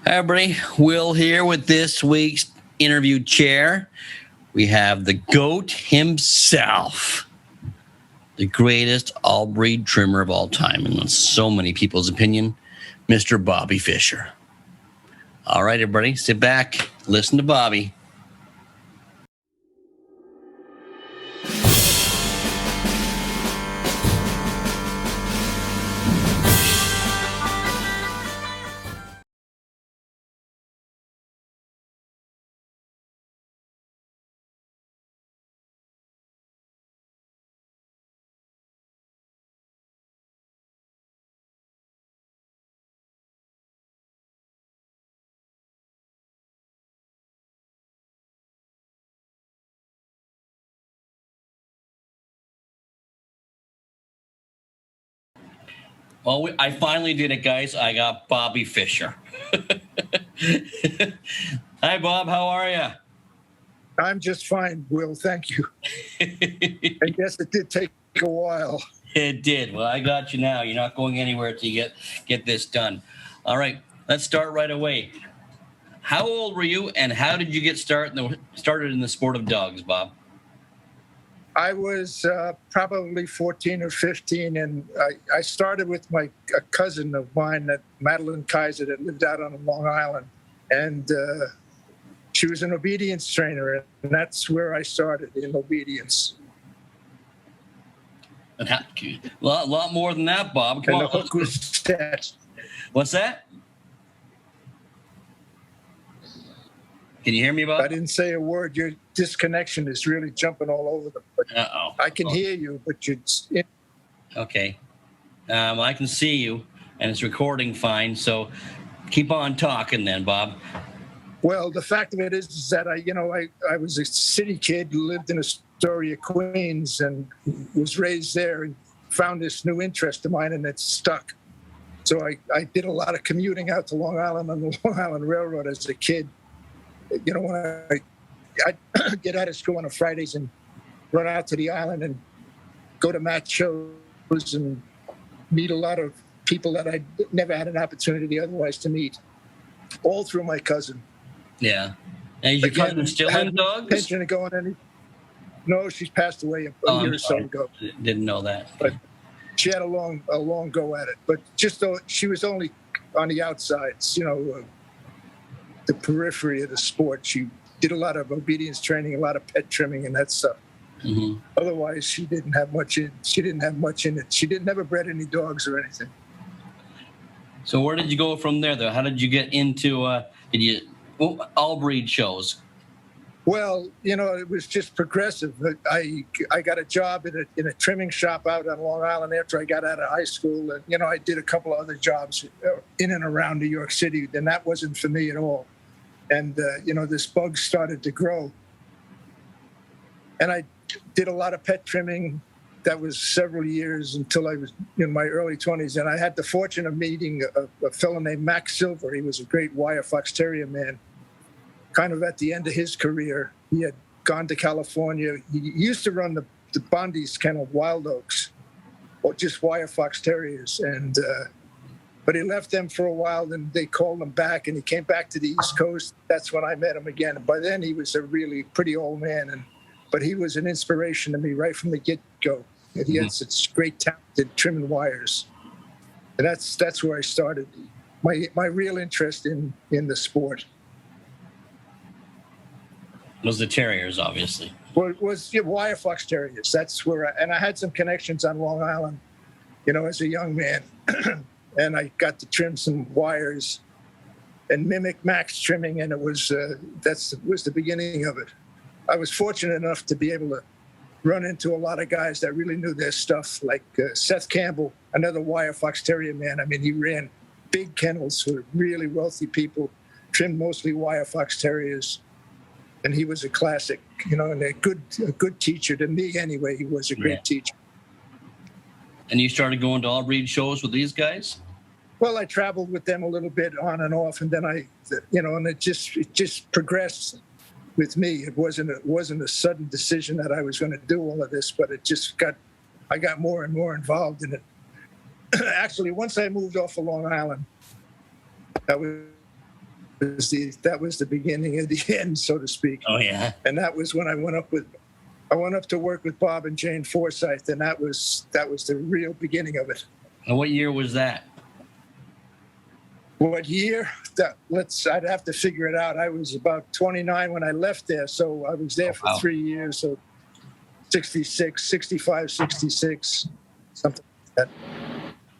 Hi, everybody. Will here with this week's interview chair. We have the GOAT himself, the greatest all-breed trimmer of all time, in so many people's opinion, Mr. Bobby Fisher. All right, everybody, sit back, listen to Bobby. Well, I finally did it, guys. I got Bobby Fisher. Hi, Bob. How are you? I'm just fine, Will. Thank you. I guess it did take a while. It did. Well, I got you now. You're not going anywhere till you get this done. All right. Let's start right away. How old were you, and how did you get started in the sport of dogs, Bob? I was probably 14 or 15, and I started with a cousin of mine, Madeline Kaiser, that lived out on Long Island. And she was an obedience trainer, and that's where I started, in obedience. And a lot more than that, Bob. Come and on. The hook was set. What's that? Can you hear me, Bob? I didn't say a word. Your disconnection is really jumping all over them. Uh-oh. I can hear you, but you're... Okay. I can see you, and it's recording fine, so keep on talking then, Bob. Well, the fact of it is that I was a city kid who lived in Astoria, Queens, and was raised there and found this new interest of mine, and it stuck. So I did a lot of commuting out to Long Island on the Long Island Railroad as a kid. When I'd get out of school on a Fridays and run out to the island and go to match shows and meet a lot of people that I never had an opportunity otherwise to meet, all through my cousin. Yeah. And your cousin still in dogs? Intention of going any? No, she's passed away a year or so ago. Didn't know that. But she had a long go at it. But just though she was only on the outsides, the periphery of the sport. She did a lot of obedience training, a lot of pet trimming, and that stuff. Mm-hmm. Otherwise, she didn't have much in. She didn't have much in it. She never bred any dogs or anything. So where did you go from there, though? How did you get into all breed shows? Well, it was just progressive. I got a job in a trimming shop out on Long Island after I got out of high school, and I did a couple of other jobs in and around New York City, and that wasn't for me at all. And this bug started to grow, and I did a lot of pet trimming. That was several years until I was in my early 20s, and I had the fortune of meeting a fellow named Max Silver. He was a great wire fox terrier man. Kind of at the end of his career, he had gone to California. He used to run the Bondi's kennel, Wild Oaks, or just wire fox terriers, but he left them for a while, and they called him back, and he came back to the East Coast. That's when I met him again. By then, he was a really pretty old man, but he was an inspiration to me right from the get-go. He had such great talented trimming wires, and that's where I started my real interest in the sport. Was the terriers, obviously. Well, it was wire fox terriers. That's where I had some connections on Long Island, as a young man. And I got to trim some wires and mimic Max trimming, and it was the beginning of it. I was fortunate enough to be able to run into a lot of guys that really knew their stuff, like Seth Campbell, another wire fox terrier man. I mean, he ran big kennels for really wealthy people, trimmed mostly wire fox terriers, and he was a classic, and a good teacher to me anyway. He was a great teacher. And you started going to all breed shows with these guys? Well, I traveled with them a little bit on and off, and then and it just progressed with me. It wasn't a sudden decision that I was going to do all of this, but I got more and more involved in it. Actually, once I moved off of Long Island, that was that was the beginning of the end, so to speak. Oh yeah. And that was when I went up to work with Bob and Jane Forsyth, and that was the real beginning of it. And what year was that? What year? I'd have to figure it out. I was about 29 when I left there, so I was there for 3 years. So 66, 65, 66, something like that.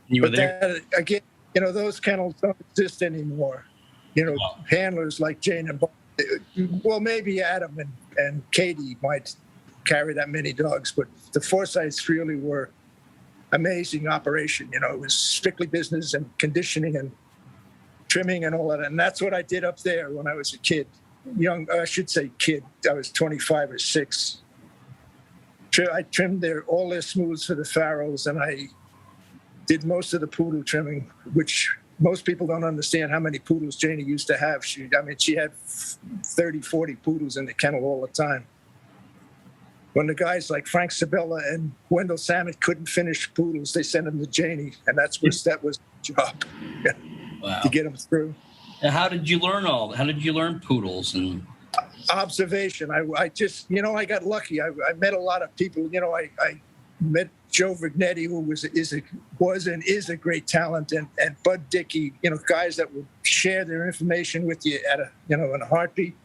You were there? That, again, those kennels don't exist anymore. Handlers like Jane and Bob. Well, maybe Adam and Katie might carry that many dogs, but the Forsyths really were amazing operation. It was strictly business and conditioning and trimming and all that. And that's what I did up there when I was a kid. I should say kid. I was 25 or 6. I trimmed all their smooths for the Pharaohs, and I did most of the poodle trimming, which most people don't understand how many poodles Janie used to have. She had 30, 40 poodles in the kennel all the time. When the guys like Frank Sabella and Wendell Samet couldn't finish poodles, they sent them to Janie, and that was the job. Wow. To get them through. And how did you learn how did you learn poodles? And observation. I just, I got lucky. I met a lot of people. I met Joe Vignetti, who was and is a great talent, and Bud Dickey, guys that would share their information with you in a heartbeat.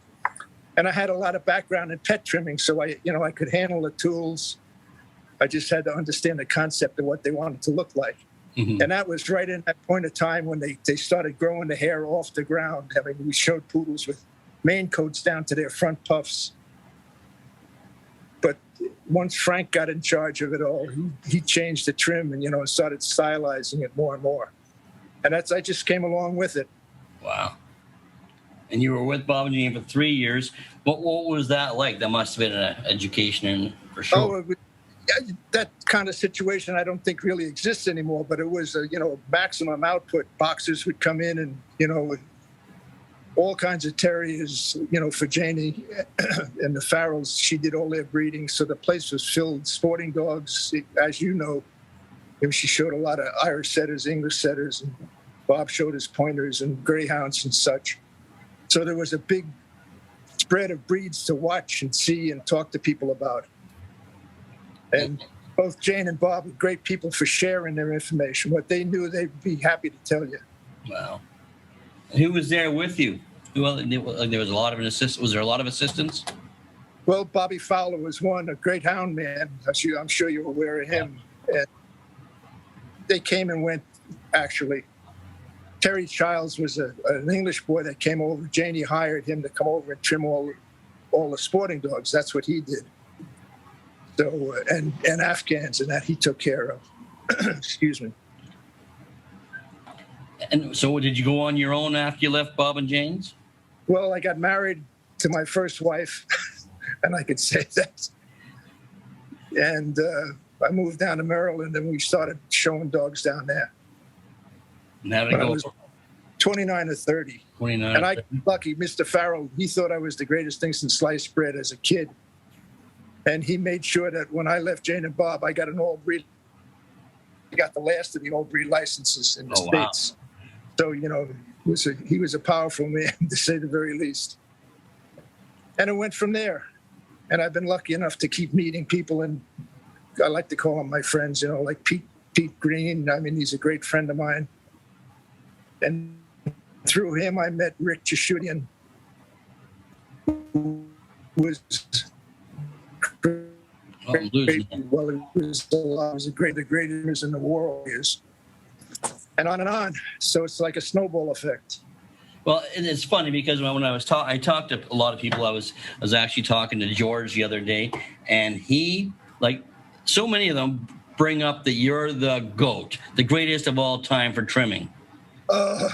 And I had a lot of background in pet trimming, so I could handle the tools. I just had to understand the concept of what they wanted to look like. Mm-hmm. And that was right in that point of time when they started growing the hair off the ground. We showed poodles with mane coats down to their front puffs. But once Frank got in charge of it all, he changed the trim and started stylizing it more and more. And I just came along with it. Wow. And you were with Bob and Jane for 3 years. What was that like? That must have been an education for sure. That kind of situation I don't think really exists anymore, but it was maximum output. Boxers would come in and all kinds of terriers for Janie and the Farrells. She did all their breeding, so the place was filled. Sporting dogs, as you know, she showed a lot of Irish setters, English setters, and Bob showed his pointers and greyhounds and such. So there was a big spread of breeds to watch and see and talk to people about. And both Jane and Bob were great people for sharing their information. What they knew, they'd be happy to tell you. Wow. And who was there with you? Well, there was a lot of assistants. Was there a lot of assistants? Well, Bobby Fowler was one, a great hound man. I'm sure you're aware of him. And they came and went, actually. Terry Childs was an English boy that came over. Janie hired him to come over and trim all the sporting dogs. That's what he did. So, and Afghans and that he took care of. Excuse me. And so did you go on your own after you left Bob and Jane's? Well, I got married to my first wife, and I could say that. And I moved down to Maryland, and we started showing dogs down there. And how did it go? I was 29 or 30. 29. And I got lucky. Mr. Farrell, he thought I was the greatest thing since sliced bread as a kid. And he made sure that when I left Jane and Bob, I got an all breed. I got the last of the all breed licenses in the States. Wow. So, he was a powerful man, to say the very least. And it went from there. And I've been lucky enough to keep meeting people, and I like to call them my friends, like Pete Green. He's a great friend of mine. And through him, I met Rick Chishutian, who was great. Well, it was the greatest in the world is, and on and on. So it's like a snowball effect. Well, and it's funny because when I talked to a lot of people. I was actually talking to George the other day, and he, like so many of them, bring up that you're the GOAT, the greatest of all time for trimming. I've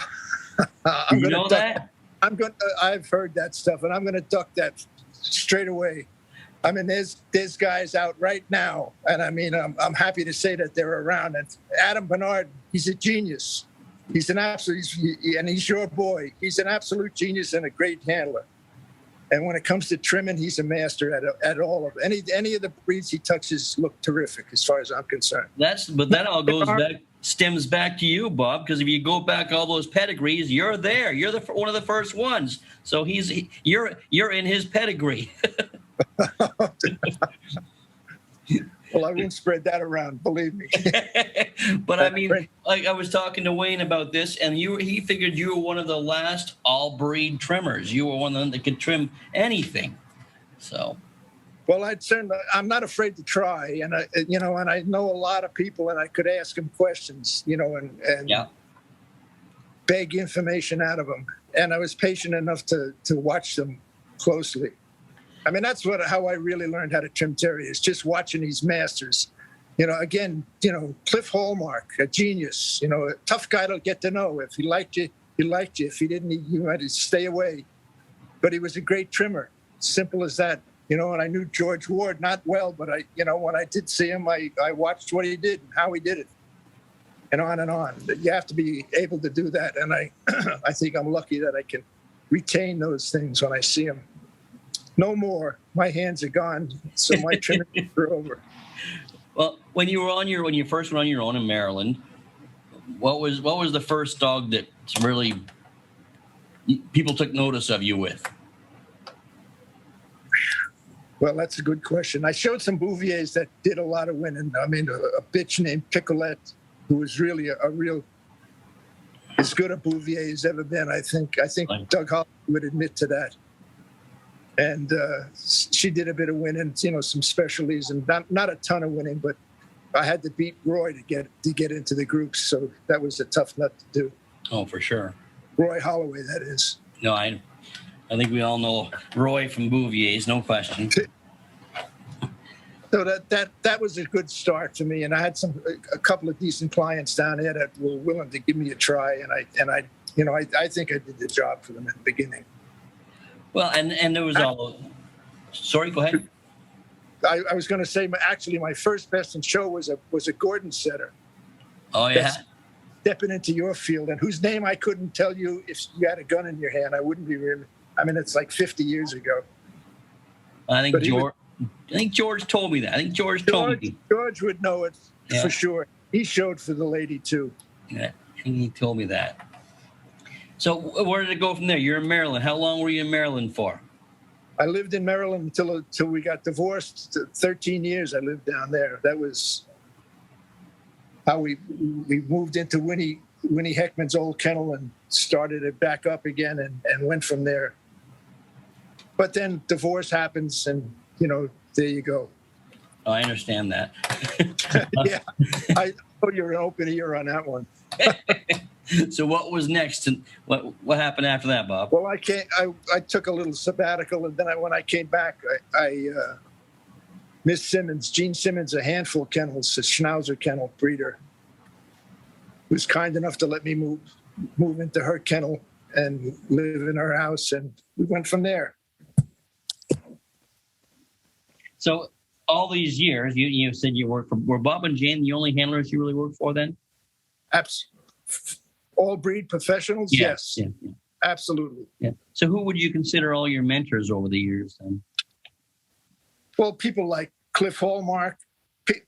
heard that stuff, and I'm going to duck that straight away. There's guys out right now, and I'm happy to say that they're around. And Adam Bernard, he's a genius. He's he's your boy. He's an absolute genius and a great handler. And when it comes to trimming, he's a master at all of any of the breeds he touches look terrific as far as I'm concerned. That all goes back. stems back to you, Bob, because if you go back all those pedigrees, you're there. You're one of the first ones. So you're in his pedigree. Well, I won't spread that around, believe me. But I mean, like I was talking to Wayne about this, and he figured you were one of the last all-breed trimmers. You were one of them that could trim anything. So, well, I'm not afraid to try, and I know a lot of people, and I could ask them questions, and yeah. beg information out of them. And I was patient enough to watch them closely. I mean, that's how I really learned how to trim terriers, just watching these masters. Cliff Hallmark, a genius, a tough guy to get to know. If he liked you, he liked you. If he didn't, you had to stay away. But he was a great trimmer. Simple as that. And I knew George Ward not well, but when I did see him, I watched what he did and how he did it, and on and on. You have to be able to do that. And I think I'm lucky that I can retain those things when I see them. No more. My hands are gone, so my trimming are over. Well, when you first went on your own in Maryland, what was the first dog that really people took notice of you with? Well, that's a good question. I showed some Bouviers that did a lot of winning. I mean, a bitch named Picolette, who was really a real as good a Bouvier as ever been. I think Doug Holly would admit to that. And she did a bit of winning, some specialties, and not a ton of winning, but I had to beat Roy to get into the groups, so that was a tough nut to do. Oh, for sure. Roy Holloway, that is. No, I think we all know Roy from Bouviers, no question. So that was a good start for me, and I had a couple of decent clients down there that were willing to give me a try, and I think I did the job for them at the beginning. Well, and there was all. Sorry, go ahead. I was going to say, actually, my first best in show was a Gordon setter. Oh yeah. Stepping into your field, and whose name I couldn't tell you if you had a gun in your hand. I wouldn't be really. I mean, it's like 50 years ago. I think George told me that. I think George told me. George would know it for sure. He showed for the lady too. Yeah, he told me that. So where did it go from there? You're in Maryland. How long were you in Maryland for? I lived in Maryland until we got divorced. 13 years I lived down there. That was how we moved into Winnie Heckman's old kennel and started it back up again and went from there. But then divorce happens, and there you go. Oh, I understand that. Yeah, I know you're an open ear on that one. So what was next, and what happened after that, Bob? Well, I took a little sabbatical, and then when I came back, Miss Simmons, Gene Simmons, a Handful Kennels, a Schnauzer kennel breeder, was kind enough to let me move into her kennel and live in her house, and we went from there. So all these years, you said you worked for, were Bob and Jane the only handlers you really worked for then? All breed professionals? Yes. Yeah. Absolutely. Yeah. So who would you consider all your mentors over the years then? Well, people like Cliff Hallmark,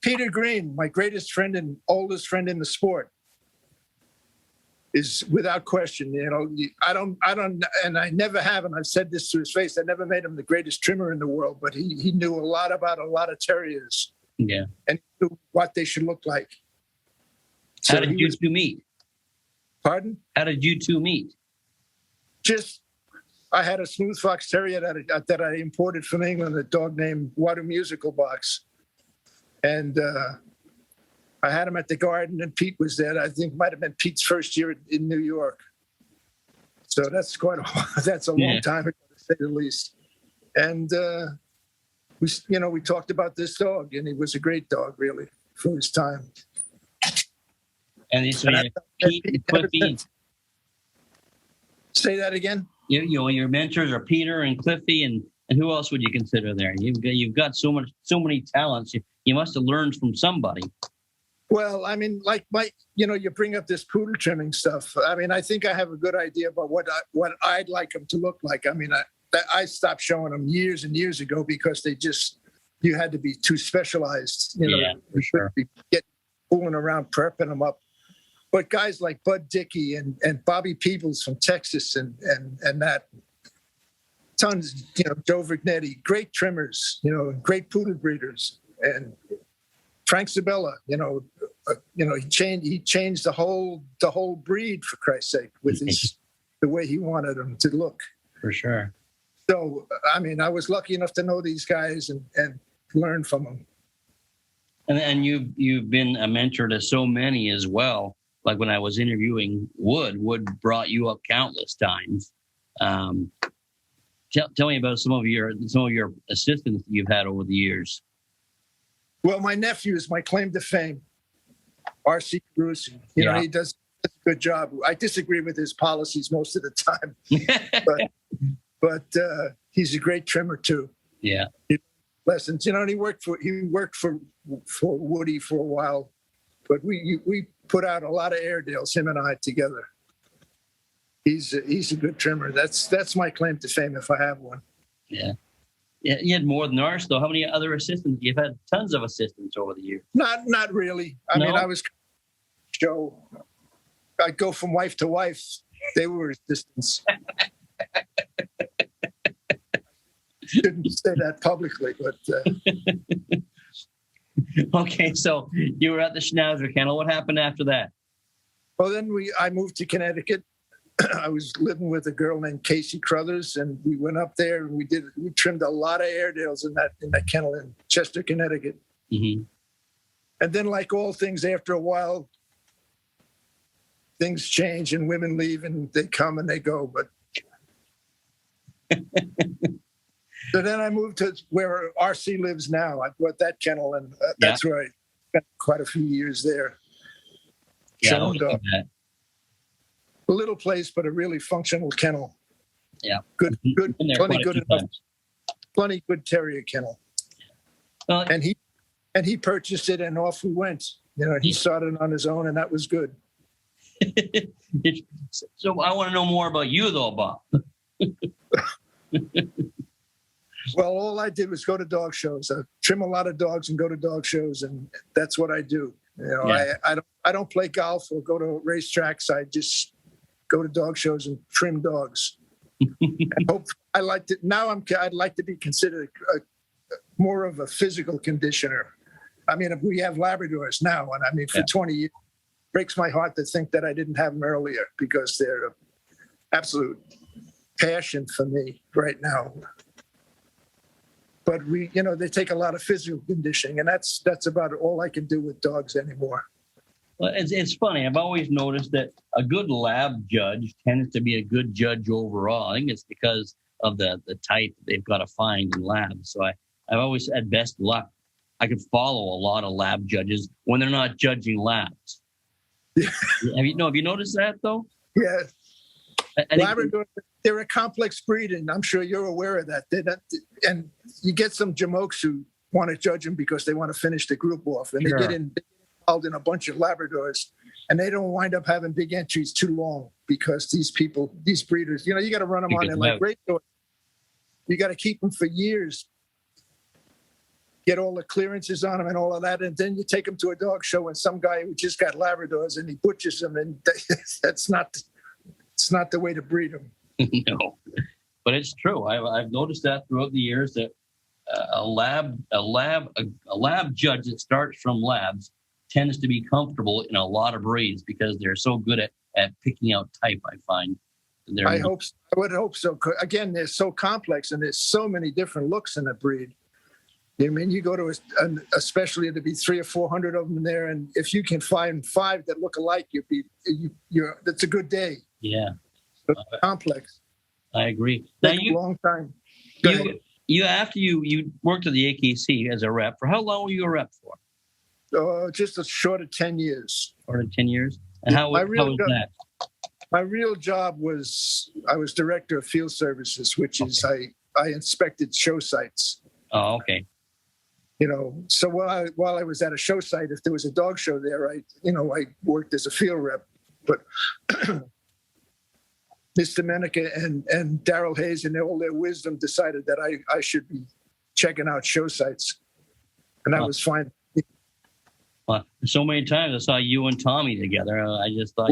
Peter Green, my greatest friend and oldest friend in the sport, is without question. I don't, and I never have, and I've said this to his face, I never made him the greatest trimmer in the world, but he knew a lot about a lot of terriers. Yeah. And he knew what they should look like. So how did you two meet? Pardon? How did you two meet? I had a smooth fox terrier that I imported from England, a dog named Water Musical Box. And I had him at the garden, and Pete was there. I think might have been Pete's first year in New York. So that's that's a long time ago, to say the least. And we talked about this dog, and he was a great dog, really, for his time. And it's Pete, Cliffy. Say that again. Your mentors are Peter and Cliffy, and who else would you consider there? You've got so many talents. You must have learned from somebody. Well, I mean, like you bring up this poodle trimming stuff. I mean, I think I have a good idea about what I'd like them to look like. I mean, I stopped showing them years and years ago because you had to be too specialized. Yeah, for sure. Get fooling around prepping them up. but guys like Bud Dickey and Bobby Peebles from Texas and that, tons, Joe Vignetti, great trimmers, great poodle breeders, and Frank Sabella, he changed the whole breed, for Christ's sake, with the way he wanted them to look. For sure. So, I mean, I was lucky enough to know these guys and learn from them. And you've been a mentor to so many as well. Like when I was interviewing Wood brought you up countless times. Tell me about some of your assistants that you've had over the years. Well, my nephew is my claim to fame, R.C. Carusi. He does a good job. I disagree with his policies most of the time, but he's a great trimmer too. Yeah. Lessons, and he worked for Woody for a while, but we put out a lot of Airedales, him and I together. He's a good trimmer. That's my claim to fame if I have one. Yeah. Yeah, you had more than ours, though. How many other assistants? You've had tons of assistants over the years. Not really. I mean, I was Joe. I'd go from wife to wife. They were assistants. Shouldn't say that publicly, but. Okay, so you were at the Schnauzer Kennel. What happened after that? Well, then I moved to Connecticut. I was living with a girl named Casey Crothers, and we went up there and we trimmed a lot of Airedales in that kennel in Chester, Connecticut. Mm-hmm. And then, like all things, after a while, things change and women leave and they come and they go. But so then I moved to where RC lives now. I bought that kennel, and that's where I spent quite a few years there. Yeah, I like that. A little place, but a really functional kennel. Yeah, good, plenty good enough, plenty good terrier kennel. Well, and he purchased it, and off we went. He started on his own, and that was good. So I want to know more about you, though, Bob. Well, all I did was go to dog shows. I trim a lot of dogs and go to dog shows, and that's what I do. I don't play golf or go to racetracks. I just go to dog shows and trim dogs. And I'd like to be considered more of a physical conditioner. I mean, we have Labradors now, and I mean, for 20 years, it breaks my heart to think that I didn't have them earlier, because they're an absolute passion for me right now. But they take a lot of physical conditioning, and that's about all I can do with dogs anymore. Well, it's funny. I've always noticed that a good lab judge tends to be a good judge overall. I think it's because of the type they've got to find in labs. So I've always had best luck. I could follow a lot of lab judges when they're not judging labs. Yeah. Have you noticed that, though? Yeah. Labrador, they're a complex breed, and I'm sure you're aware of that. And you get some jamokes who want to judge them because they want to finish the group off, and they get involved in a bunch of Labradors, and they don't wind up having big entries too long, because these breeders, you got to run them on there like racehorses. You got to keep them for years, get all the clearances on them and all of that, and then you take them to a dog show, and some guy who just got Labradors and he butchers them, and it's not the way to breed them. No, but it's true. I've noticed that throughout the years that a lab judge that starts from labs tends to be comfortable in a lot of breeds, because they're so good at picking out type. I find. I would hope so. Again, they're so complex, and there's so many different looks in a breed. I mean, you go to a specialty, there'd be 300 or 400 of them there, and if you can find 5 that look alike, that's a good day. Yeah. So complex. I agree. Now a long time. After you worked at the AKC as a rep, for how long were you a rep for? Just a short of 10 years. Short of 10 years? And how was that? My real job was I was director of field services, which is I inspected show sites. Oh, okay. So while I was at a show site, if there was a dog show there, I worked as a field rep. But Mr. Menica and Daryl Hayes, in all their wisdom, decided that I should be checking out show sites, and that was fine. So many times I saw you and Tommy together. I just thought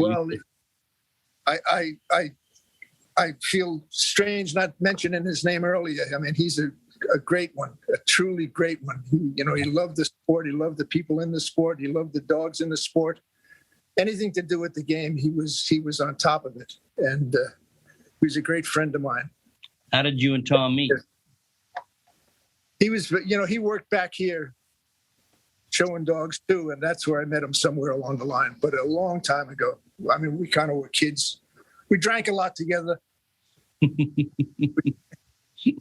I feel strange not mentioning his name earlier. I mean, he's a great one, a truly great one. He loved the sport. He loved the people in the sport. He loved the dogs in the sport. Anything to do with the game, he was on top of it. And he was a great friend of mine. How did you and Tom meet? He was, he worked back here showing dogs too, and that's where I met him, somewhere along the line, but a long time ago. I mean, we kind of were kids. We drank a lot together.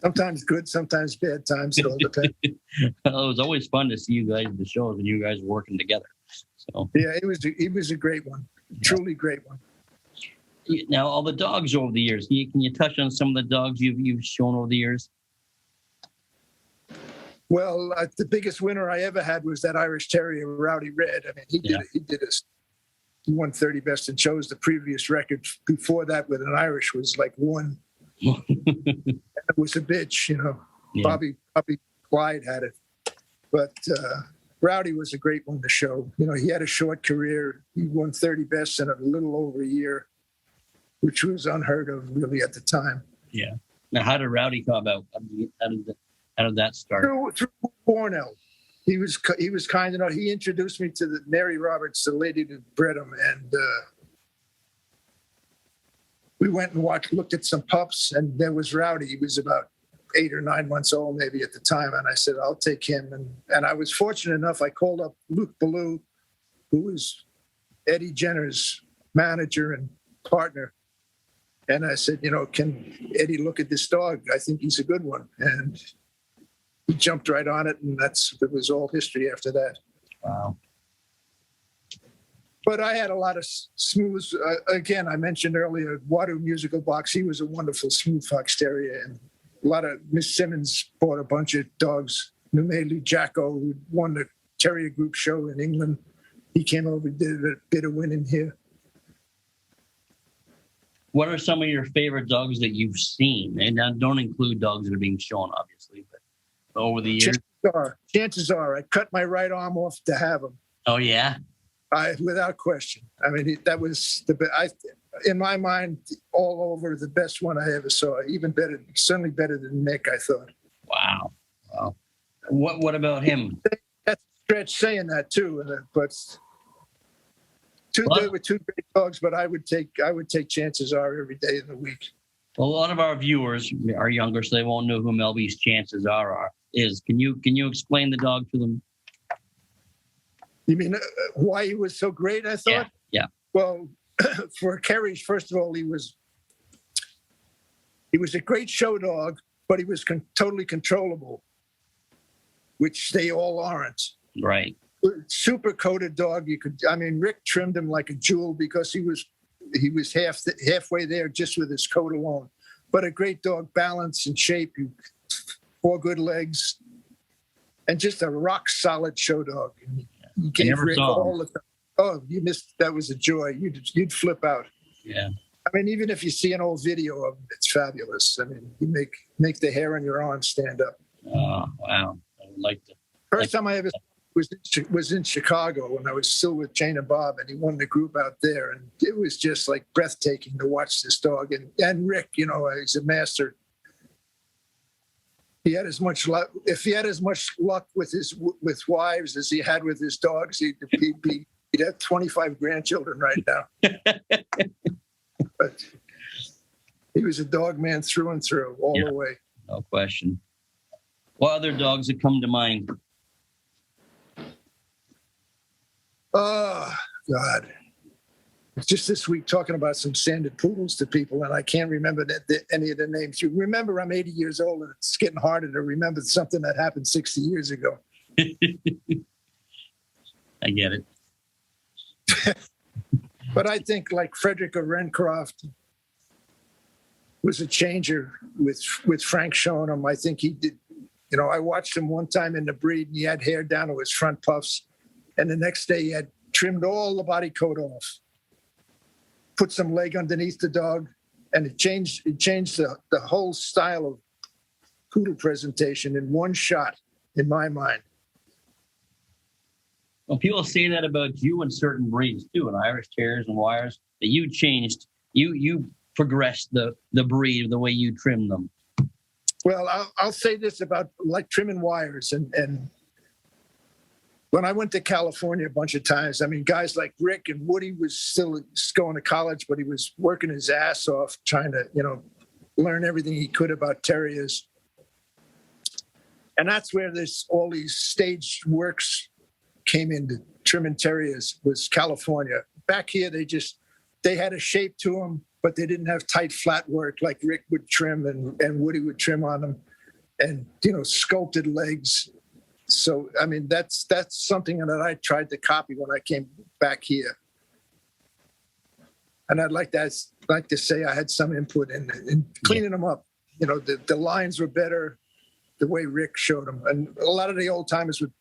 Sometimes good, sometimes bad times. It all depends. Well, it was always fun to see you guys at the shows when you guys were working together. So yeah, he was a great one, truly great one. Now, all the dogs over the years. Can you touch on some of the dogs you've shown over the years? Well, the biggest winner I ever had was that Irish Terrier, Rowdy Red. I mean, he won 30 best and shows. The previous record before that with an Irish was like one. It was a bitch, Yeah. Bobby Clyde had it, but Rowdy was a great one to show. He had a short career. He won 30 best in a little over a year, which was unheard of really at the time. Yeah. Now, how did Rowdy come about? How did that start? Through Cornell. He was kind enough. He introduced me to the Mary Roberts, the lady who bred him, and we went and looked at some pups, and there was Rowdy. He was about 8 or 9 months old, maybe at the time, and I said, "I'll take him." And I was fortunate enough. I called up Luke Ballou, who was Eddie Jenner's manager and partner, and I said, "Can Eddie look at this dog? I think he's a good one." And he jumped right on it, and it was all history after that. Wow. But I had a lot of smooth, again, I mentioned earlier, Wadu Musical Box. He was a wonderful smooth fox terrier. And a lot of, Miss Simmons bought a bunch of dogs. Numeli Jacko, who won the Terrier Group show in England. He came over, did a bit of winning here. What are some of your favorite dogs that you've seen? And now don't include dogs that are being shown, obviously, but over the years. Chances are I cut my right arm off to have him. Oh, yeah? Without question. I mean, that was in my mind, all over the best one I ever saw. Even better, certainly better than Nick, I thought. Wow. What about him? That's a stretch saying that too, but they were two great dogs. But I would take Chances Are every day of the week. Well, a lot of our viewers are younger, so they won't know who Melby's Chances Are. Can you explain the dog to them? You mean why he was so great, I thought? Yeah. Well, for Kerry's, first of all, he was a great show dog, but he was totally controllable, which they all aren't. Right. Super coated dog. Rick trimmed him like a jewel because he was halfway there just with his coat alone. But a great dog, balance and shape, 4 good legs, and just a rock solid show dog. You gave Rick all the time. Oh, you missed. That was a joy. You'd flip out. Yeah. I mean, even if you see an old video of him, it's fabulous. I mean, you make the hair on your arm stand up. Oh, wow. I would like to. First time I ever was in Chicago when I was still with Jane and Bob, and he won the group out there, and it was just like breathtaking to watch this dog. And Rick, he's a master. He had as much luck. If he had as much luck with wives as he had with his dogs, he'd have 25 grandchildren right now. But he was a dog man through and through, all the way. No question. What other dogs that come to mind? Oh, God. Just this week talking about some sanded poodles to people, and I can't remember any of the names. You remember I'm 80 years old, and it's getting harder to remember something that happened 60 years ago. I get it. But I think like Frederica Rencroft was a changer with Frank showing him. I think he did. I watched him one time in the breed, and he had hair down to his front puffs, and the next day he had trimmed all the body coat off. Put some leg underneath the dog, and it changed the whole style of poodle presentation in one shot, in my mind. Well, people say that about you and certain breeds too, and Irish Terriers and Wires, that you changed, you progressed the breed, the way you trim them. Well, I'll say this about like trimming wires. And when I went to California a bunch of times, I mean, guys like Rick and Woody was still going to college, but he was working his ass off trying to, learn everything he could about terriers. And that's where all these staged works came into trimming terriers, was California. Back here, they had a shape to them, but they didn't have tight flat work like Rick would trim and Woody would trim on them, and sculpted legs. So I mean, that's something that I tried to copy when I came back here, and I'd like to say I had some input in cleaning them up. The lines were better the way Rick showed them, and a lot of the old timers would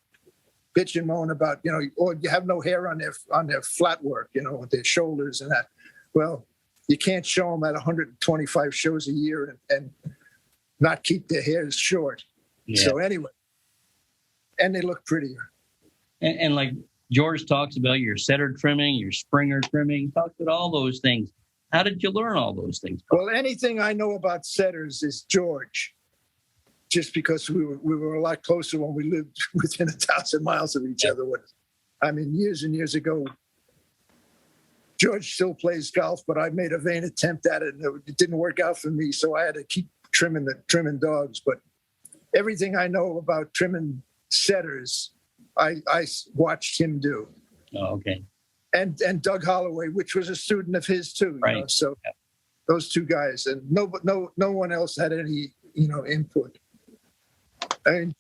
bitch and moan about or you have no hair on their flat work, with their shoulders and that. Well, you can't show them at 125 shows a year and not keep their hairs short. Yeah. So anyway, and they look prettier. And like George talks about your setter trimming, your Springer trimming, he talks about all those things. How did you learn all those things? Well, anything I know about setters is George, just because we were a lot closer when we lived within 1,000 miles of each other. I mean, years and years ago, George still plays golf, but I made a vain attempt at it, and it didn't work out for me, so I had to keep trimming dogs. But everything I know about trimming setters, I watched him do. Oh, okay. And Doug Holloway, which was a student of his too. Right. So those two guys, and no one else had any input. I mean,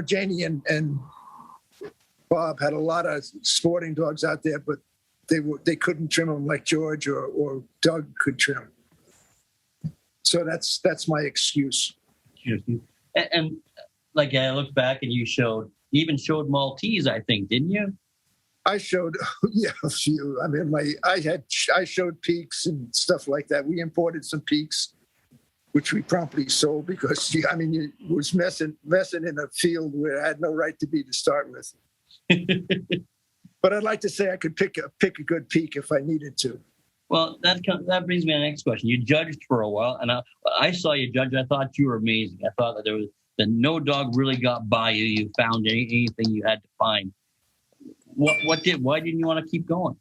Janie and Bob had a lot of sporting dogs out there, but they couldn't trim them like George or Doug could trim. So that's my excuse. And like I look back and you even showed Maltese, I think, didn't you? I showed, a few. I mean, I showed peaks and stuff like that. We imported some peaks, which we promptly sold because it was messing in a field where I had no right to be to start with. But I'd like to say I could pick a good peak if I needed to. Well, that brings me to the next question. You judged for a while, and I saw you judge. I thought you were amazing. I thought that no dog really got by you. You found anything you had to find. Why didn't you want to keep going?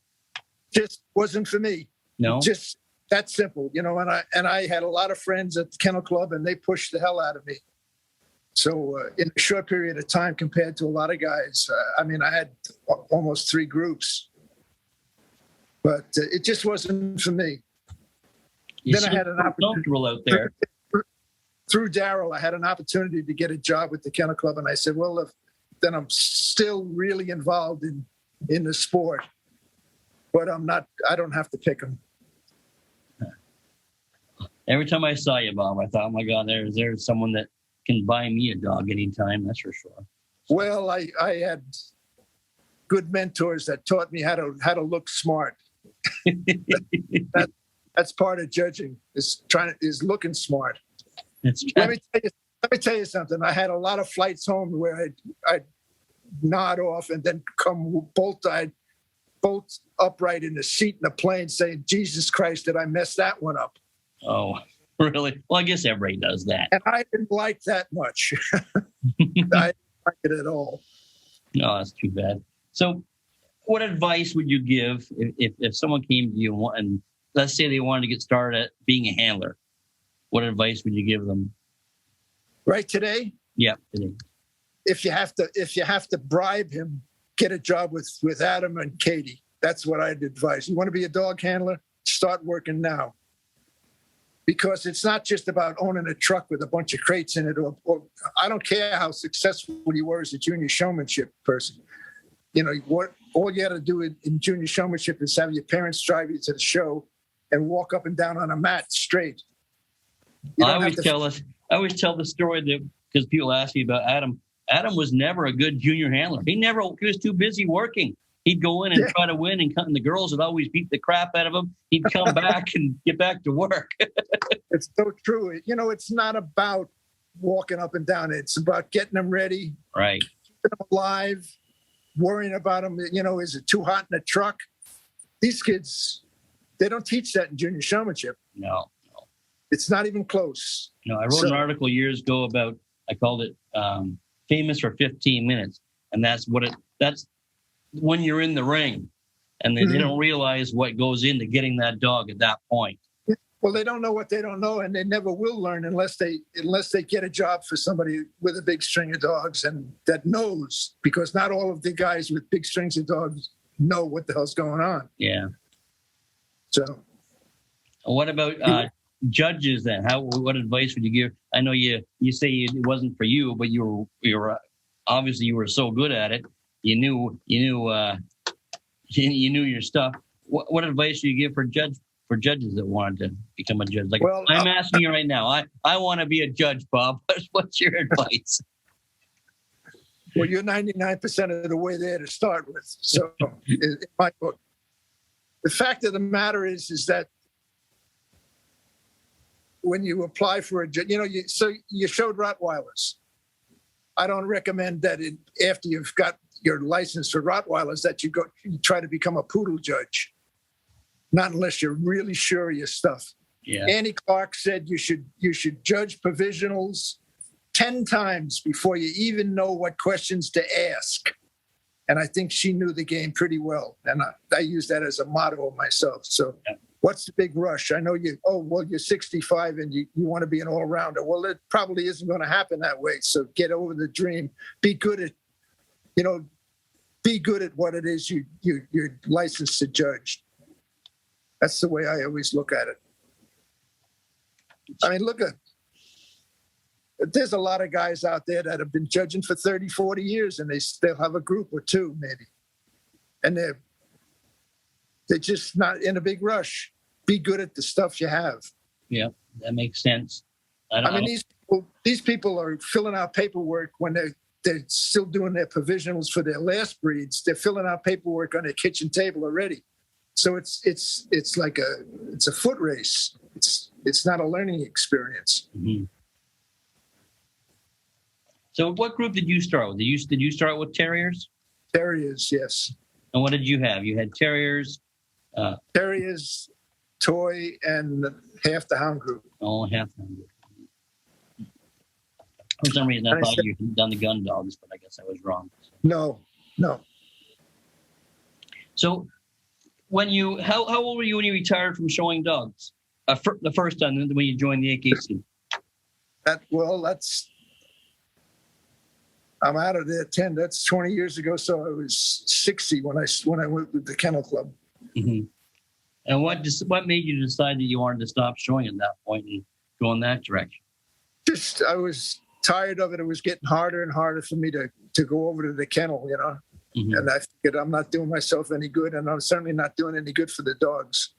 Just wasn't for me. No, just that simple, And I had a lot of friends at the Kennel Club, and they pushed the hell out of me. So in a short period of time, compared to a lot of guys, I had almost 3 groups, but it just wasn't for me. Then I had an opportunity out there. Through Daryl. I had an opportunity to get a job with the Kennel Club, and I said, well, then I'm still really involved in the sport, but I don't have to pick them. Every time I saw you, Bob, I thought, oh my God, there's someone that can buy me a dog anytime, that's for sure. Well, I had good mentors that taught me how to look smart. That's part of judging, is looking smart. Let me tell you something. I had a lot of flights home where I'd nod off and then come bolt upright in the seat in the plane saying, Jesus Christ, did I mess that one up? Oh, really? Well, I guess everybody does that. And I didn't like that much. I didn't like it at all. No, that's too bad. So what advice would you give if someone came to you and let's say they wanted to get started at being a handler? What advice would you give them? Right today? Yeah, today. If you have to bribe him, get a job with Adam and Katie. That's what I'd advise. You want to be a dog handler? Start working now. Because it's not just about owning a truck with a bunch of crates in it, or I don't care how successful you were as a junior showmanship person. What all you got to do in junior showmanship is have your parents drive you to the show and walk up and down on a mat straight. I always tell the story that because people ask me about Adam. Adam was never a good junior handler. He was too busy working. He'd go in and try to win, and the girls would always beat the crap out of him. He'd come back and get back to work. It's so true. It's not about walking up and down. It's about getting them ready, right? Keeping them alive, worrying about them. Is it too hot in the truck? These kids, they don't teach that in junior showmanship. No. It's not even close. I wrote an article years ago about, I called it famous for 15 minutes. And that's when you're in the ring and they don't realize what goes into getting that dog at that point. Well, they don't know what they don't know, and they never will learn unless they get a job for somebody with a big string of dogs and that knows, because not all of the guys with big strings of dogs know what the hell's going on. Yeah. So, what about judges then? What advice would you give? I know you say it wasn't for you, but you were obviously you were so good at it. You knew your stuff. What advice do you give for judges that wanted to become a judge? I'm asking you right now. I want to be a judge, Bob. What's your advice? Well, you're 99% of the way there to start with. So, in my book, the fact of the matter is that when you apply for a judge, you showed Rottweilers. I don't recommend that after you've got your license for Rottweilers that you try to become a poodle judge. Not unless you're really sure of your stuff. Yeah. Annie Clark said you should judge provisionals 10 times before you even know what questions to ask. And I think she knew the game pretty well. And I use that as a motto myself. So what's the big rush? I know you're 65 and you want to be an all-rounder. Well, it probably isn't going to happen that way. So get over the dream. Be good at what it is you're licensed to judge. That's the way I always look at it. I mean, there's a lot of guys out there that have been judging for 30, 40 years, and they still have a group or two, maybe. And they're just not in a big rush. Be good at the stuff you have. Yeah, that makes sense. These people are filling out paperwork when they're still doing their provisionals for their last breeds. They're filling out paperwork on their kitchen table already. So it's like a foot race. It's not a learning experience. Mm-hmm. So what group did you start with? Did you start with terriers? Terriers, yes. And what did you have? You had terriers? Terriers, toy, and half the hound group. Oh, half the hound group. For some reason, I thought you had done the gun dogs, but I guess I was wrong. No. So how old were you when you retired from showing dogs? The first time when you joined the AKC? I'm out of there 10. That's 20 years ago. So I was 60 when I went with the Kennel Club. Mm-hmm. And what made you decide that you wanted to stop showing at that point and go in that direction? Just I was tired of it. It was getting harder and harder for me to go over to the kennel, Mm-hmm. And I figured I'm not doing myself any good, and I'm certainly not doing any good for the dogs.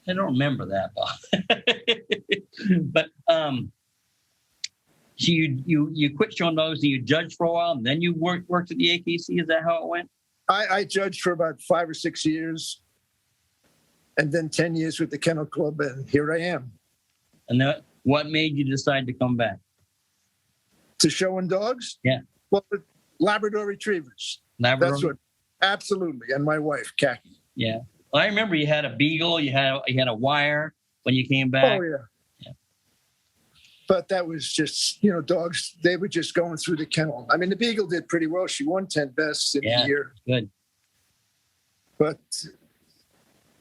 I don't remember that, Bob. But so you quit showing dogs and you judged for a while, and then you worked at the AKC. Is that how it went? I judged for about 5 or 6 years, and then 10 years with the Kennel Club, and here I am. And what made you decide to come back? To showing dogs? Yeah. Well, Labrador Retrievers. Labrador? That's what, absolutely. And my wife, Khaki. Yeah. Well, I remember you had a beagle, you had a wire when you came back. Oh, yeah. But that was just, dogs, they were just going through the kennel. I mean, the beagle did pretty well. She won 10 bests in a year. Good. But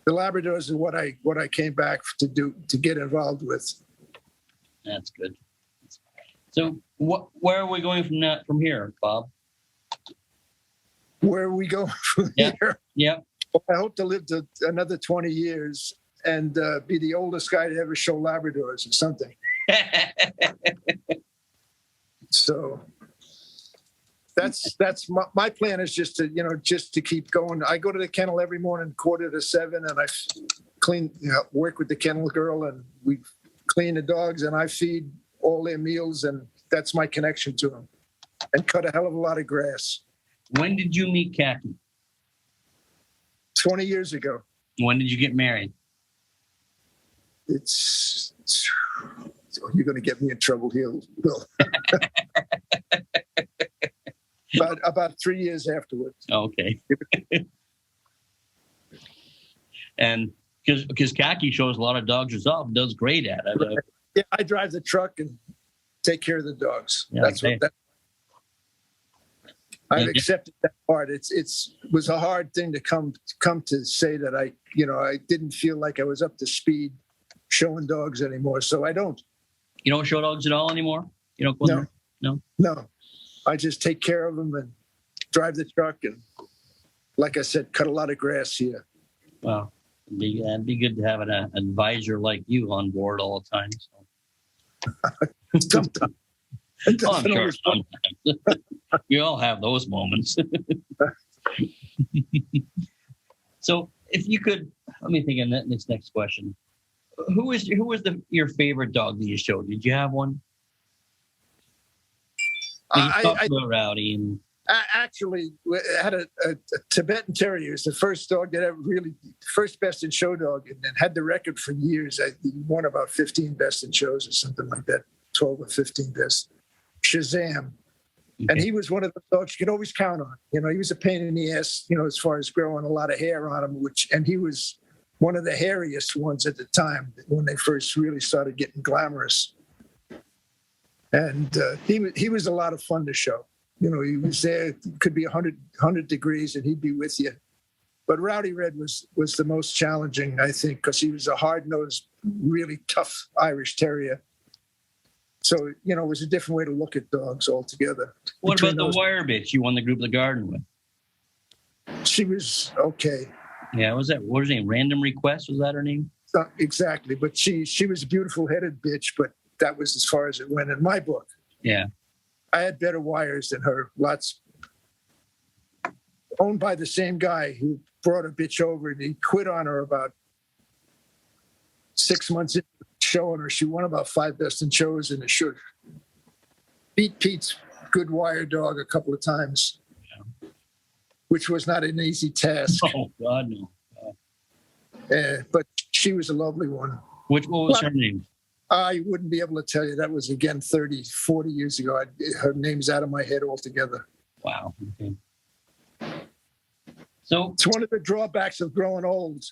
the Labradors are what I came back to get involved with. That's good. So where are we going from here, Bob? Where are we going from here? Yeah. Well, I hope to live to another 20 years and be the oldest guy to ever show Labradors or something. So that's my plan is just to keep going. I go to the kennel every morning, 6:45, and I clean, work with the kennel girl, and we clean the dogs, and I feed all their meals, and that's my connection to them, and cut a hell of a lot of grass. When did you meet Khaki? 20 years ago. When did you get married? You're going to get me in trouble here, Bill. About 3 years afterwards. Okay. And because Khaki shows a lot of dogs herself, does great at it. Right. Yeah, I drive the truck and take care of the dogs. Yeah, That's okay. I've accepted that part. It was a hard thing to come to say that I didn't feel like I was up to speed showing dogs anymore. So I don't. You don't show dogs at all anymore? You don't go No. I just take care of them and drive the truck and, like I said, cut a lot of grass here. Wow. It'd be good to have an advisor like you on board all the time. So. Sometimes. Oh, I'm sure sometimes. You all have those moments. So if you could, let me think of this next question. Who was your favorite dog that you showed? Did you have one? You talked about Rowdy and actually had a Tibetan Terrier. It's the first dog that ever first best in show dog, and had the record for years. I won about 15 best in shows or something like that, 12 or 15 best. Shazam. Okay. And he was one of the dogs you could always count on. He was a pain in the ass, as far as growing a lot of hair on him, and he was one of the hairiest ones at the time when they first really started getting glamorous. And he was a lot of fun to show. He was there. It could be 100 degrees, and he'd be with you. But Rowdy Red was the most challenging, I think, because he was a hard-nosed, really tough Irish Terrier. So, it was a different way to look at dogs altogether. What about the wire bitch you won the Group of the Garden with? She was okay. Yeah, what was her name? Random Request, was that her name? Exactly, but she was a beautiful-headed bitch, but that was as far as it went in my book. Yeah. I had better wires than her, lots. Owned by the same guy who brought a bitch over, and he quit on her about 6 months into showing her. She won about 5 best in shows in the show. Beat Pete's good wire dog a couple of times, which was not an easy task. Oh, God, no. But she was a lovely one. What was her name? I wouldn't be able to tell you. That was, again, 30, 40 years ago. Her name's out of my head altogether. Wow. Okay. So it's one of the drawbacks of growing old.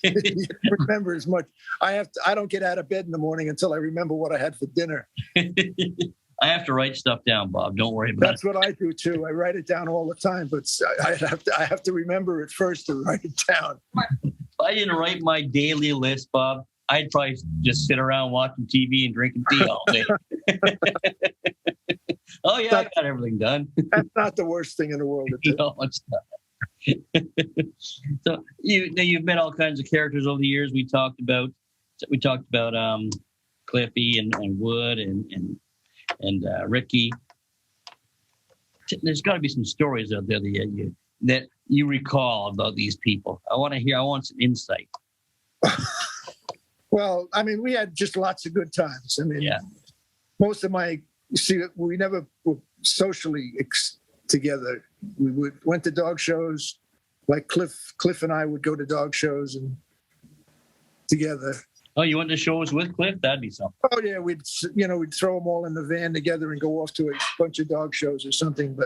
You don't remember as much. I don't get out of bed in the morning until I remember what I had for dinner. I have to write stuff down, Bob. Don't worry about it. That's what I do too. I write it down all the time, but I have to remember it first to write it down. If I didn't write my daily list, Bob, I'd probably just sit around watching TV and drinking tea all day. Oh yeah, I got everything done. That's not the worst thing in the world to do. No, it's not. So you've met all kinds of characters over the years. We talked about Cliffy and Wood and Ricky. There's got to be some stories out there that you recall about these people. I want some insight. Well, I mean, we had just lots of good times. I mean, most of we never were socially together. We went to dog shows, like Cliff and I would go to dog shows and together. Oh, you went to shows with Cliff? That'd be something. Oh yeah, we'd throw them all in the van together and go off to a bunch of dog shows or something.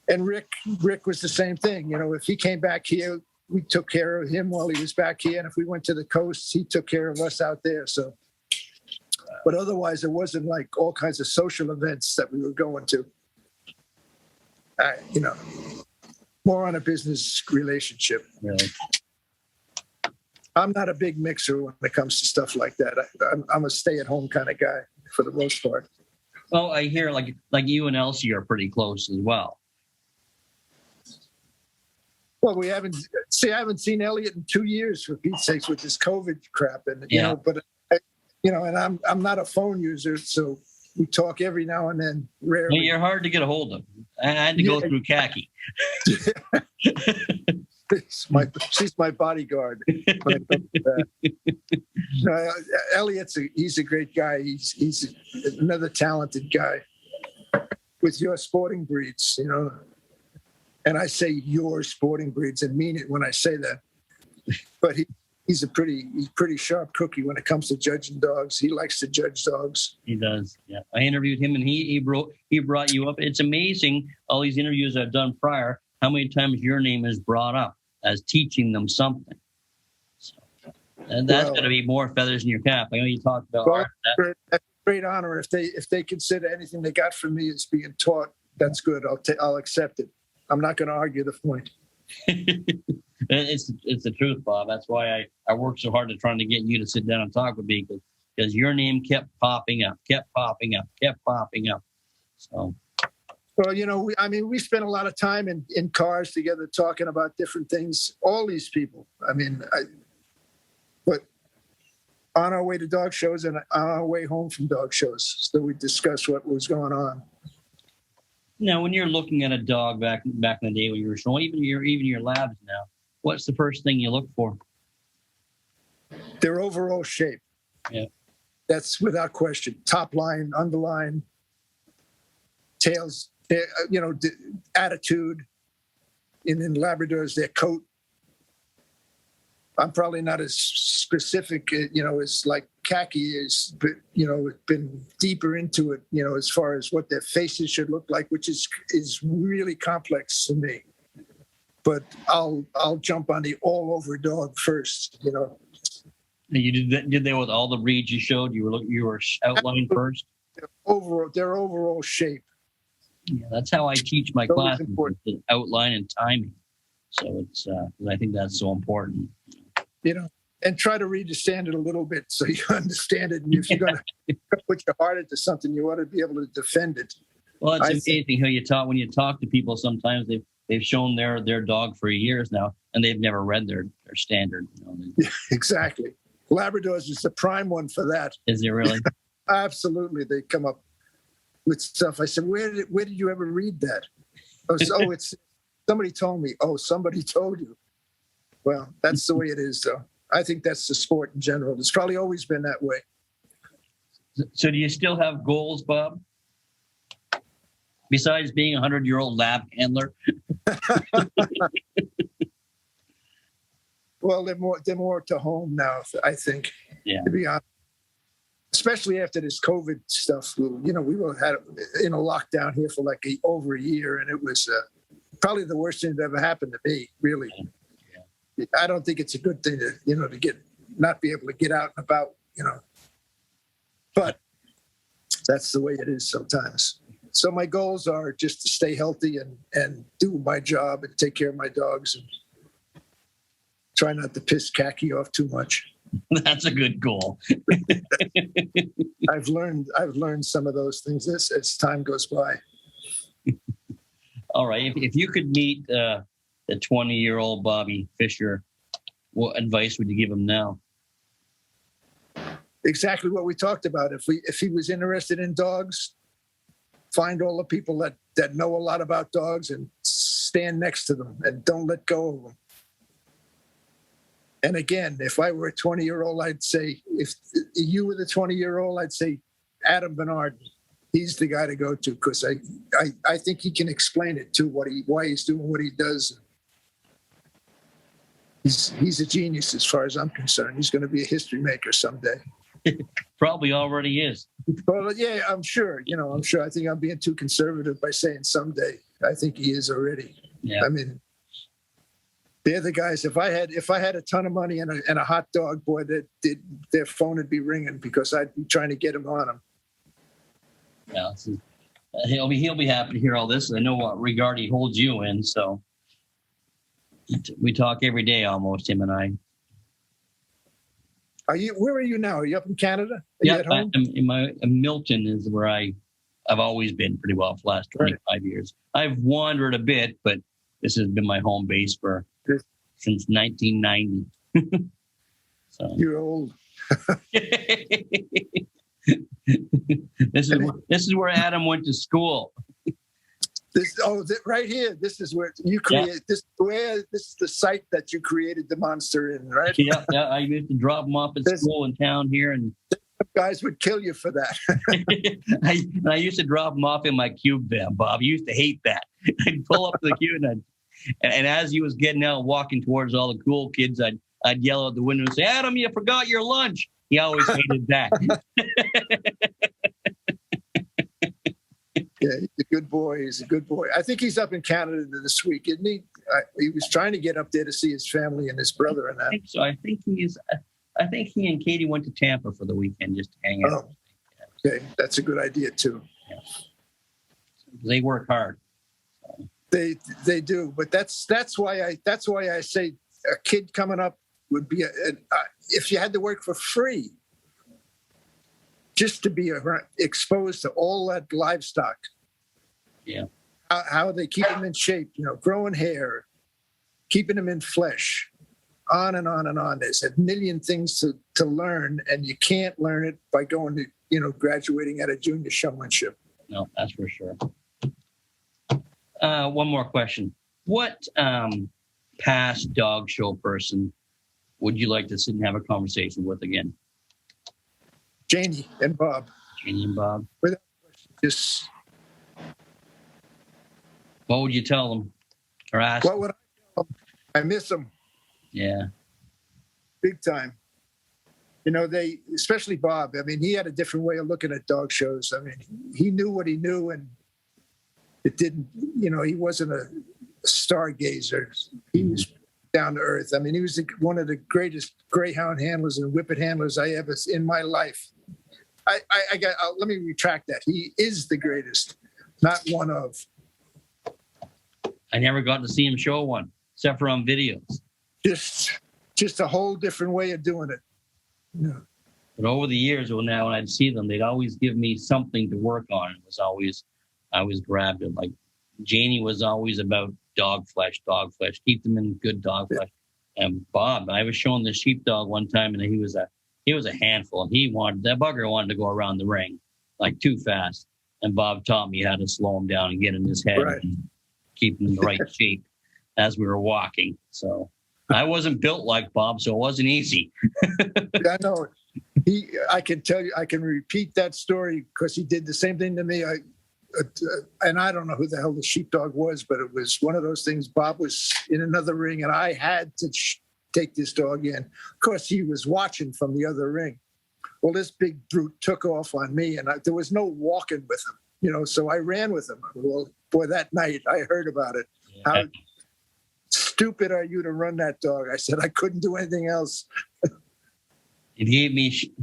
And Rick was the same thing. If he came back here, we took care of him while he was back here, and if we went to the coast, he took care of us out there. So, but otherwise, it wasn't like all kinds of social events that we were going to. More on a business relationship. Really? I'm not a big mixer when it comes to stuff like that. I'm a stay-at-home kind of guy for the most part. Well, I hear like you and Elsie are pretty close as well. Well, I haven't seen Elliot in 2 years, for Pete's sakes, with this COVID crap, and and I'm not a phone user, so we talk every now and then. Rarely. Well, you're hard to get a hold of. I had to go through Khaki. She's my bodyguard. Elliot's he's a great guy. He's another talented guy with your sporting breeds, And I say your sporting breeds and mean it when I say that. But he's pretty sharp cookie when it comes to judging dogs. He likes to judge dogs. He does. Yeah, I interviewed him, and he brought you up. It's amazing all these interviews I've done prior, how many times your name is brought up as teaching them something. So, and that's going to be more feathers in your cap. I know you talked about that. That's a great honor. If they consider anything they got from me as being taught, that's good. I'll accept it. I'm not going to argue the point. It's the truth, Bob. That's why I worked so hard to trying to get you to sit down and talk with me, because your name kept popping up. So, well, we spent a lot of time in cars together talking about different things. All these people. But on our way to dog shows and on our way home from dog shows, so we discussed what was going on. Now, when you're looking at a dog back in the day when you were showing, even your labs now, what's the first thing you look for? Their overall shape. Yeah. That's without question. Top line, underline, tails, attitude. In Labradors, their coat. I'm probably not as specific, as like khaki is, but, been deeper into it, as far as what their faces should look like, which is really complex to me. But I'll jump on the all over dog first, You did that with all the breeds you showed. You were outlining first. Their overall shape. Yeah, that's how I teach my classes: outline and timing. So it's I think that's so important. And try to read the standard a little bit so you understand it. And if you're going to put your heart into something, you ought to be able to defend it. Well, it's amazing how when you talk to people. Sometimes they've shown their dog for years now, and they've never read their standard. Yeah, exactly. Labradors is the prime one for that. Is it really? Absolutely. They come up with stuff. I said, where did you ever read that? It's somebody told me. Oh, somebody told you. Well, that's the way it is, though. I think that's the sport in general. It's probably always been that way. So do you still have goals, Bob? Besides being a 100-year-old lab handler? Well, they're more to home now, I think, to be honest. Especially after this COVID stuff. We had in a lockdown here for like over a year, and it was probably the worst thing that ever happened to me, really. Yeah. I don't think it's a good thing to not be able to get out and about, But that's the way it is sometimes. So my goals are just to stay healthy and do my job and take care of my dogs and try not to piss khaki off too much. That's a good goal. I've learned some of those things as time goes by. All right. If you could meet the 20-year-old Bobby Fisher, what advice would you give him now? Exactly what we talked about. If he was interested in dogs, find all the people that know a lot about dogs and stand next to them and don't let go of them. And again, if I were a 20-year-old, I'd say, if you were the 20-year-old, I'd say Adam Bernard. He's the guy to go to because I think he can explain it too, why he's doing what he does. He's a genius as far as I'm concerned. He's going to be a history maker someday. Probably already is. Well, yeah, I'm sure. I'm sure. I think I'm being too conservative by saying someday. I think he is already. Yeah. I mean, they're the guys. If I had a ton of money and a hot dog, boy, their phone would be ringing because I'd be trying to get him on them. Yeah, he'll be happy to hear all this. I know what regard he holds you in. So we talk every day, almost, him and I. Where are you now? Are you up in Canada? Yeah, Milton is where I've always been pretty well for the last 25 years. I've wandered a bit, but this has been my home base since 1990. So you're old. This is where Adam went to school. Right here. This is where you create. Yeah. This is the site that you created the monster in, right? Yeah. I used to drop him off at school in town here, and guys would kill you for that. I used to drop him off in my cube van, Bob. You used to hate that. I'd pull up to the cube, and as he was getting out, walking towards all the cool kids, I'd I'd yell out the window and say, Adam, you forgot your lunch. He always hated that. Yeah, he's a good boy. He's a good boy. I think he's up in Canada this week, isn't he? He was trying to get up there to see his family and his brother and that. I think so. I think he and Katie went to Tampa for the weekend just to hang out. Oh, okay, that's a good idea too. Yeah. They work hard. They do, but that's why I say a kid coming up would be if you had to work for free, just to be exposed to all that livestock. Yeah. How they keep them in shape, growing hair, keeping them in flesh, on and on and on. There's a million things to learn, and you can't learn it by going to, graduating out of junior showmanship. No, that's for sure. One more question. What past dog show person would you like to sit and have a conversation with again? Janie and Bob. Janie and Bob. Without question, just. What would you tell them or ask? What would I tell them? I miss them. Yeah. Big time. They, especially Bob, I mean, he had a different way of looking at dog shows. I mean, he knew what he knew, and it didn't, he wasn't a stargazer. He was down to earth. I mean, he was one of the greatest greyhound handlers and whippet handlers I ever in my life. Let me retract that. He is the greatest, not one of. I never got to see him show one, except for on videos. Just a whole different way of doing it. Yeah. But over the years, when I'd see them, they'd always give me something to work on. I was grabbed it. Like Janie was always about dog flesh, keep them in good dog flesh. And Bob, I was showing the sheepdog one time, and he was a handful. That bugger wanted to go around the ring like too fast. And Bob taught me how to slow him down and get in his head and keep him in the right shape as we were walking. So I wasn't built like Bob, so it wasn't easy. I know. I can tell you, I can repeat that story because he did the same thing to me. And I don't know who the hell the sheepdog was, but it was one of those things. Bob was in another ring, and I had to take this dog in. Of course, he was watching from the other ring. Well, this big brute took off on me, and there was no walking with him, so I ran with him. Well, boy, that night I heard about it. Yeah. How stupid are you to run that dog? I said I couldn't do anything else. He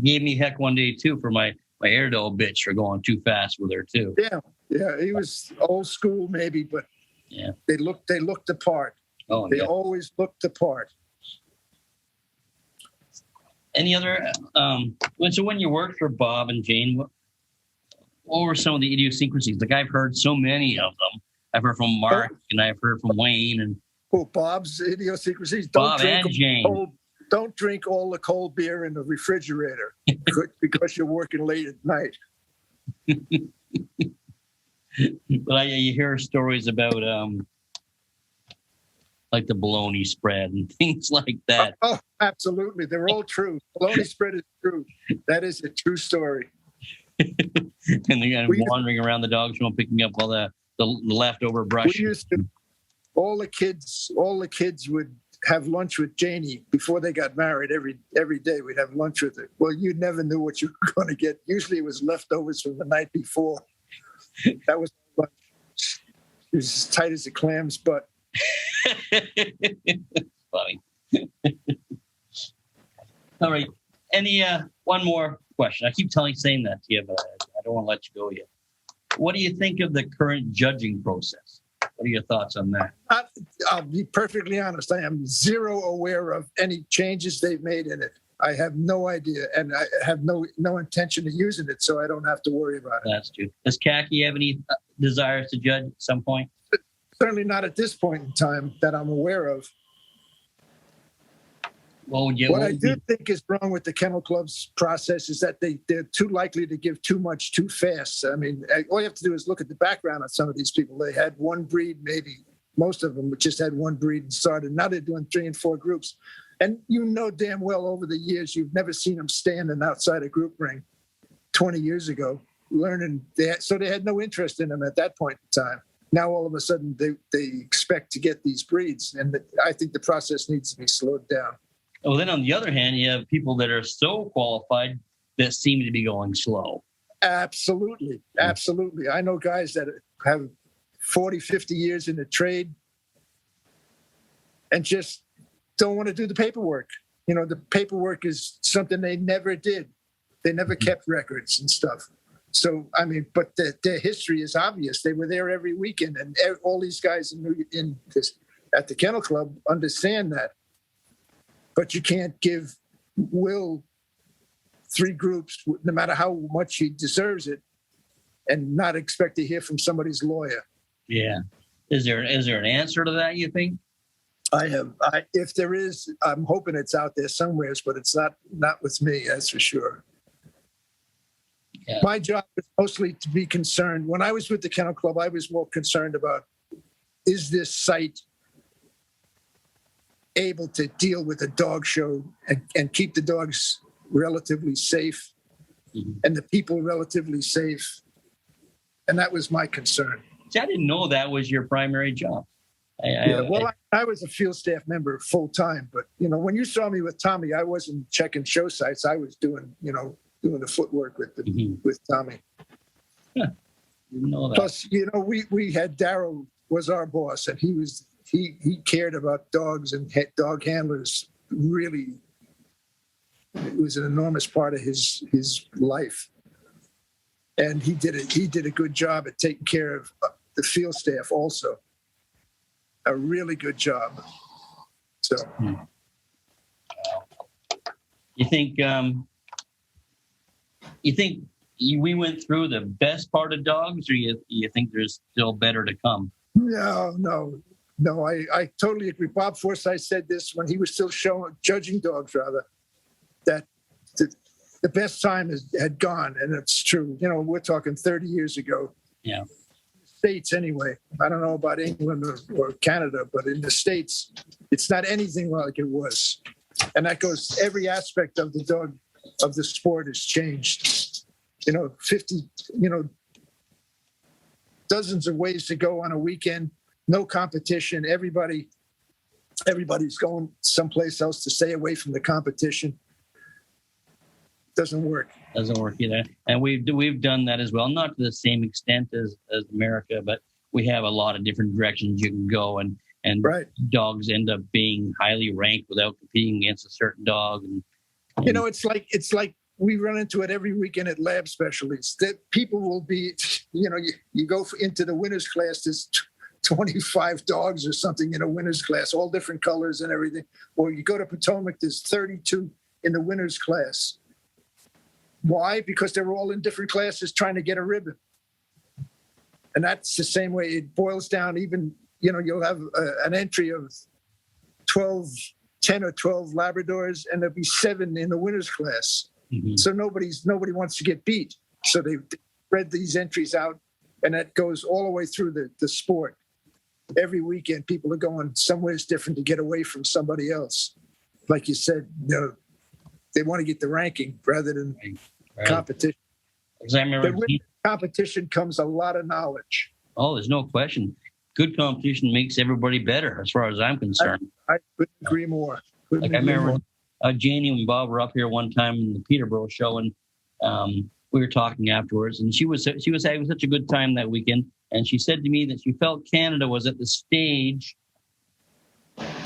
gave me heck one day too for my Airedale bitch for going too fast with her too. Yeah, he was old school maybe, but yeah, they looked the part. Oh, they always looked the part. Any other? So when you worked for Bob and Jane, what were some of the idiosyncrasies? Like I've heard so many of them. I've heard from Mark and I've heard from Wayne and Bob's idiosyncrasies. Bob and Jane. Don't drink all the cold beer in the refrigerator because you're working late at night. But you hear stories about like the bologna spread and things like that. Oh, absolutely. They're all true. Bologna spread is true. That is a true story. And they're wandering around the dog show picking up all the leftover brush. All the kids would have lunch with Janie before they got married. Every day we'd have lunch with her. Well, you never knew what you were going to get. Usually it was leftovers from the night before. That was lunch. It was as tight as a clam's butt. Funny. All right. Any one more question? I keep saying that to you, but I don't want to let you go yet. What do you think of the current judging process? What are your thoughts on that? I'll be perfectly honest. I am zero aware of any changes they've made in it. I have no idea, and I have no intention of using it, so I don't have to worry about it. That's true. Does Khaki have any desires to judge at some point? Certainly not at this point in time that I'm aware of. What I do think is wrong with the Kennel Club's process is that they're too likely to give too much too fast. I mean, all you have to do is look at the background on some of these people. They had one breed, maybe most of them just had one breed and started. Now they're doing 3 and 4 groups. And damn well over the years, you've never seen them standing outside a group ring 20 years ago, learning. So they had no interest in them at that point in time. Now, all of a sudden, they expect to get these breeds. And I think the process needs to be slowed down. Well, then on the other hand, you have people that are so qualified that seem to be going slow. Absolutely. Absolutely. I know guys that have 40, 50 years in the trade and just don't want to do the paperwork. You know, the paperwork is something they never did. They never kept records and stuff. So, I mean, but their history is obvious. They were there every weekend, and all these guys at the Kennel Club understand that. But you can't give Will 3 groups, no matter how much he deserves it, and not expect to hear from somebody's lawyer. Yeah. Is there an answer to that, you think? If there is, I'm hoping it's out there somewhere, but it's not with me, that's for sure. Yeah. My job is mostly to be concerned. When I was with the Kennel Club, I was more concerned about, is this site able to deal with a dog show and keep the dogs relatively safe and the people relatively safe? And that was my concern. See, I didn't know that was your primary job. I was a field staff member full time, but you know, when you saw me with Tommy, I wasn't checking show sites. I was doing the footwork with Tommy. Huh. Didn't know that. Plus, you know, we had Daryl was our boss, and he cared about dogs and dog handlers. Really, it was an enormous part of his life, and he did a good job at taking care of the field staff also. A really good job. So, you think we went through the best part of dogs, or you think there's still better to come? No. I totally agree. Bob Forsythe said this when he was still judging dogs, rather, that the best time had gone, and it's true. You know, we're talking 30 years ago. Yeah. States anyway. I don't know about England or Canada, but in the States, it's not anything like it was. And that goes, every aspect of the sport has changed. You know, dozens of ways to go on a weekend, no competition. Everybody's going someplace else to stay away from the competition. Doesn't work either. And we've done that as well, not to the same extent as America, but we have a lot of different directions you can go, and right. Dogs end up being highly ranked without competing against a certain dog. And you know, it's like we run into it every weekend at lab specialties. That people will be, you know, you go into the winners class, there's 25 dogs or something in a winners class, all different colors and everything. Or you go to Potomac, there's 32 in the winners class. Why? Because they were all in different classes trying to get a ribbon. And that's the same way it boils down. Even, you know, you'll have an entry of 10 or 12 Labradors, and there'll be 7 in the winners class. Mm-hmm. So nobody wants to get beat. So they spread these entries out, and that goes all the way through the sport. Every weekend, people are going somewhere different to get away from somebody else. Like you said, you know, they want to get the ranking rather than competition. Because I remember with competition comes a lot of knowledge. Oh, there's no question. Good competition makes everybody better, as far as I'm concerned. I couldn't agree more. I remember Janie and Bob were up here one time in the Peterborough show, and we were talking afterwards, and she was having such a good time that weekend, and she said to me that she felt Canada was at the stage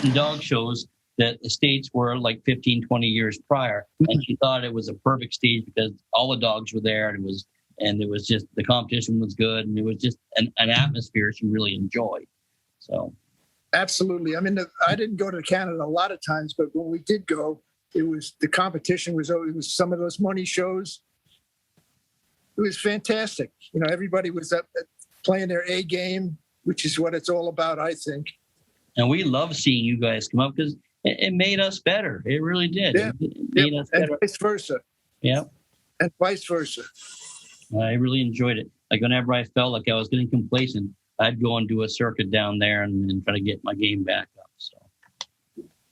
in dog shows that the States were like 15, 20 years prior. And she thought it was a perfect stage because all the dogs were there, and it was just, the competition was good, and it was just an atmosphere she really enjoyed. So. Absolutely. I mean, I didn't go to Canada a lot of times, but when we did go, the competition was some of those money shows. It was fantastic. You know, everybody was up playing their A game, which is what it's all about, I think. And we love seeing you guys come up because it made us better. It really did. Yeah. It made us better. And vice versa. Yeah. And vice versa. I really enjoyed it. Like whenever I felt like I was getting complacent, I'd go and do a circuit down there and try to get my game back up. So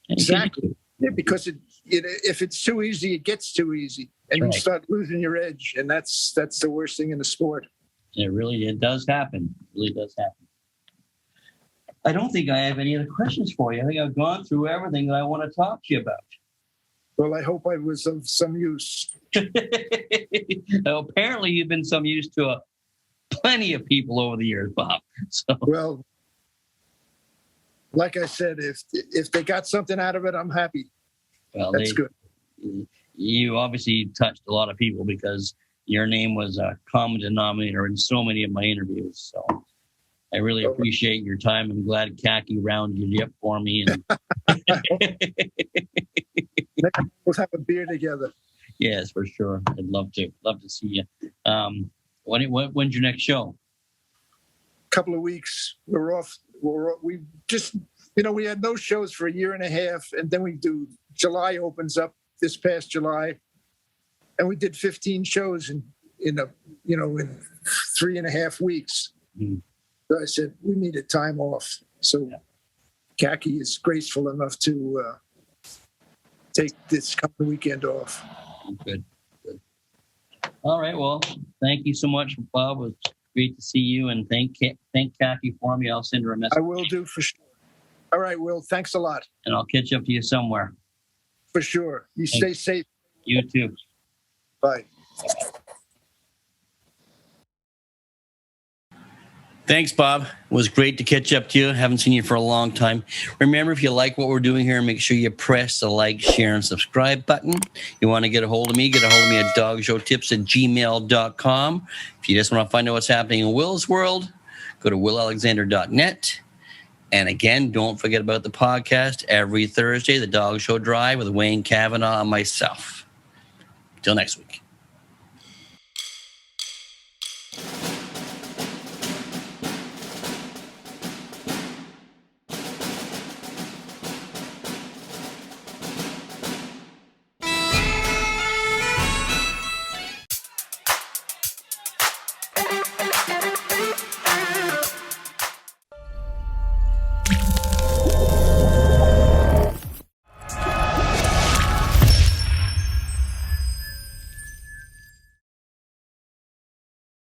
exactly. Yeah, because if it's too easy, it gets too easy, and you start losing your edge, and that's the worst thing in the sport. It does happen. It really does happen. I don't think I have any other questions for you. I think I've gone through everything that I want to talk to you about. Well, I hope I was of some use. Well, apparently, you've been some use to plenty of people over the years, Bob. So, well, like I said, if they got something out of it, I'm happy. Well, that's good. You obviously touched a lot of people because your name was a common denominator in so many of my interviews. So I really appreciate your time. I'm glad Khaki rounded you up for me. And we'll have a beer together. Yes, for sure. I'd love to. Love to see you. When's your next show? Couple of weeks. We're off. We just, we had no shows for a year and a half, and then July opens up this past July, and we did 15 shows in 3.5 weeks. Mm. So I said we needed time off. So Khaki is graceful enough to take this coming weekend off. Good. All right. Well, thank you so much, Bob. It was great to see you, and thank Khaki for me. I'll send her a message. I will do for sure. All right, Will. Thanks a lot. And I'll catch up to you somewhere. For sure. You stay safe. You too. Bye. Thanks, Bob. It was great to catch up to you. Haven't seen you for a long time. Remember, if you like what we're doing here, make sure you press the like, share, and subscribe button. You want to get a hold of me, get a hold of me at dogshowtips@gmail.com. If you just want to find out what's happening in Will's world, go to willalexander.net. And again, don't forget about the podcast every Thursday, The Dog Show Drive with Wayne Kavanaugh and myself. Till next week.